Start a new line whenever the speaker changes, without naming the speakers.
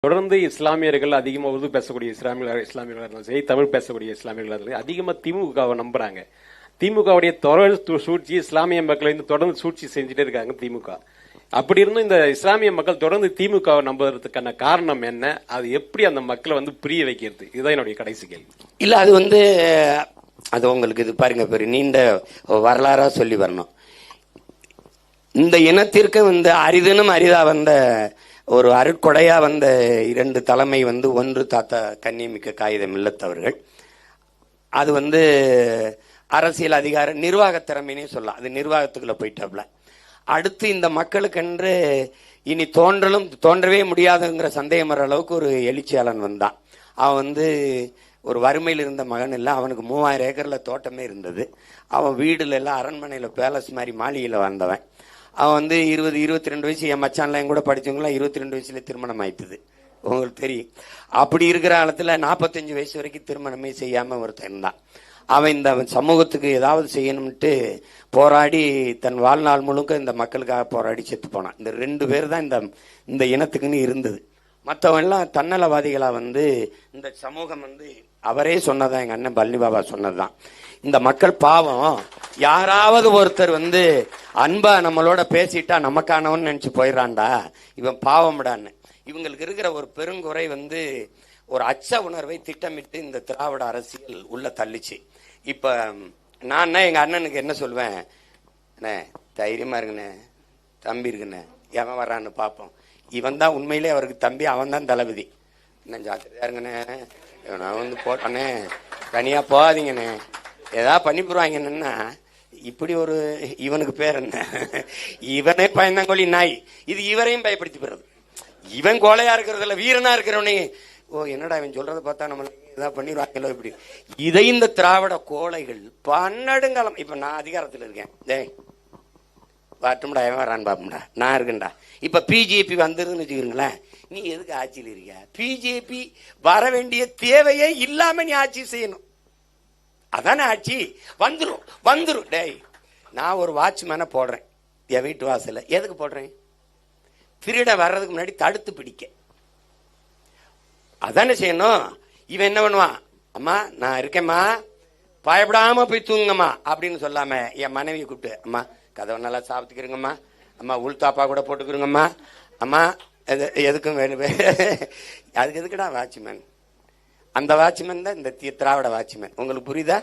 தொடர்ந்து இஸ்லாமியர்கள் அதிகமாக உருது பேசக்கூடிய இஸ்லாமியர்களாக இருந்தாலும் சரி, தமிழ் பேசக்கூடிய இஸ்லாமியர்களாக இருந்தாலும் அதிகமாக திமுகவை நம்புறாங்க. திமுகவுடைய தொடர் சூழ்ச்சி இஸ்லாமிய மக்களை தொடர்ந்து சூழ்ச்சி செஞ்சுட்டே இருக்காங்க திமுக. அப்படி இருந்தும் இந்த இஸ்லாமிய மக்கள் தொடர்ந்து திமுகவை நம்புறதுக்கான காரணம் என்ன? அது எப்படி அந்த மக்களை புரிய வைக்கிறது? இதுதான் என்னுடைய கடைசி கேள்வி.
இல்ல, அது உங்களுக்கு இது பாருங்க, பெரிய நீண்ட வரலாறா சொல்லி வரணும். இந்த இனத்திற்கு அரிதினும் அரிதா வந்த ஒரு அருட்கொடையா வந்த இரண்டு தலைமை ஒன்று தாத்தா கண்ணியமிக்க காகிதம் இல்லத்தவர்கள். அது அரசியல் அதிகார நிர்வாக திறமைனே சொல்லலாம். அது நிர்வாகத்துக்குள்ள போயிட்டாப்ல. அடுத்து இந்த மக்களுக்கென்று இனி தோன்றவே முடியாதுங்கிற சந்தேகம் வர அளவுக்கு ஒரு எழுச்சியாளன் வந்தான். அவன் ஒரு வறுமையில் இருந்த மகன் இல்லை. அவனுக்கு 3000 ஏக்கர்ல தோட்டமே இருந்தது. அவன் வீடுல எல்லாம் அரண்மனையில் பேலஸ் மாதிரி மாளிகையில் வந்தவன். அவன் 22 வயசு, என் மச்சான்லாம் கூட படிச்சவங்களாம் 22 வயசுல திருமணம் ஆயிட்டுது. உங்களுக்கு தெரியும். அப்படி இருக்கிற காலத்துல 45 வயசு வரைக்கும் திருமணமே செய்யாம ஒருத்தன் இருந்தான். அவன் இந்த சமூகத்துக்கு ஏதாவது செய்யணும்ட்டு போராடி தன் வாழ்நாள் முழுக்க இந்த மக்களுக்காக போராடி செத்து போனான். இந்த 2 பேர் தான் இந்த இனத்துக்குன்னு இருந்தது. மற்றவெல்லாம் தன்னலவாதிகளா இந்த சமூகம் அவரே சொன்னதான், எங்க அண்ணன் பழனி பாபா சொன்னதுதான். இந்த மக்கள் பாவம், யாராவது ஒருத்தர் அன்பா நம்மளோட பேசிட்டா நமக்கானவன் நினைச்சு போயிடறான்டா, இவன் பாவம்டான்னு. இவங்களுக்கு இருக்கிற ஒரு பெருங்குறை ஒரு அச்ச உணர்வை திட்டமிட்டு இந்த திராவிட அரசியல் உள்ள தள்ளிச்சு. இப்ப நான் எங்க அண்ணனுக்கு என்ன சொல்வேன், தைரியமா இருக்குண்ணே, தம்பி இருக்குண்ணே, எவன் வர்றான்னு பார்ப்போம். இவன் தான் உண்மையிலே அவருக்கு தம்பி, அவன் தான் தளபதி. என்ன ஜாக்கிரதையா இருங்கண்ணே, நான் போட்டானே, தனியா போகாதீங்கண்ணே, ஏதாவது பண்ணி போடுவாங்கன்னா. இப்படி ஒரு இவனுக்கு பேர் என்ன, இவனே பயந்தாங்கொழி நாய், இது இவரையும் பயப்படுத்தி போடுறது. இவன் கோலையா இருக்கிறதுல வீரனா இருக்கிறவனே, ஓ என்னடா இவன் சொல்றதை பார்த்தா நம்மள ஏதாவது பண்ணிடுவாங்களோ இப்படி. இதை இந்த திராவிட கோழைகள் பன்னெடுங்காலம், இப்ப நான் அதிகாரத்தில் இருக்கேன், டேய் வரட்டும்டா, எவன் வரான்னு பாப்போம்டா, நான் இருக்கேன்டா. இப்ப பிஜேபி வந்துருன்னு வச்சுக்கிறீங்களேன், நீ எதுக்கு ஆட்சியில் இருக்க? பிஜேபி வர வேண்டிய தேவையே இல்லாம நீ ஆட்சி செய்யணும், அதானே ஆட்சி. வந்துரும். டேய், நான் ஒரு வாட்ச்மேனை போடுறேன் என் வீட்டு வாசல. எதுக்கு போடுறேன்? திருட வர்றதுக்கு முன்னாடி தடுத்து பிடிக்க. அதானே செய்யணும். இவன் என்ன பண்ணுவான், அம்மா நான் இருக்கேம்மா, பயப்படாம போய் தூங்குங்கம்மா அப்படின்னு சொல்லாம என் மனைவியை கூப்பிட்டு, அம்மா கதவை நல்லா சாப்பிட்டுக்கிறங்கம்மா, அம்மா உள்தாப்பா கூட போட்டுக்கிறங்கம்மா, அம்மா எதுக்கும் வேணும். அதுக்கு எதுக்குடா வாட்ச்மேன்? அந்த வாட்ச்மேன் தான் இந்த திராவிட வாட்ச்மேன். உங்களுக்கு புரியுதா?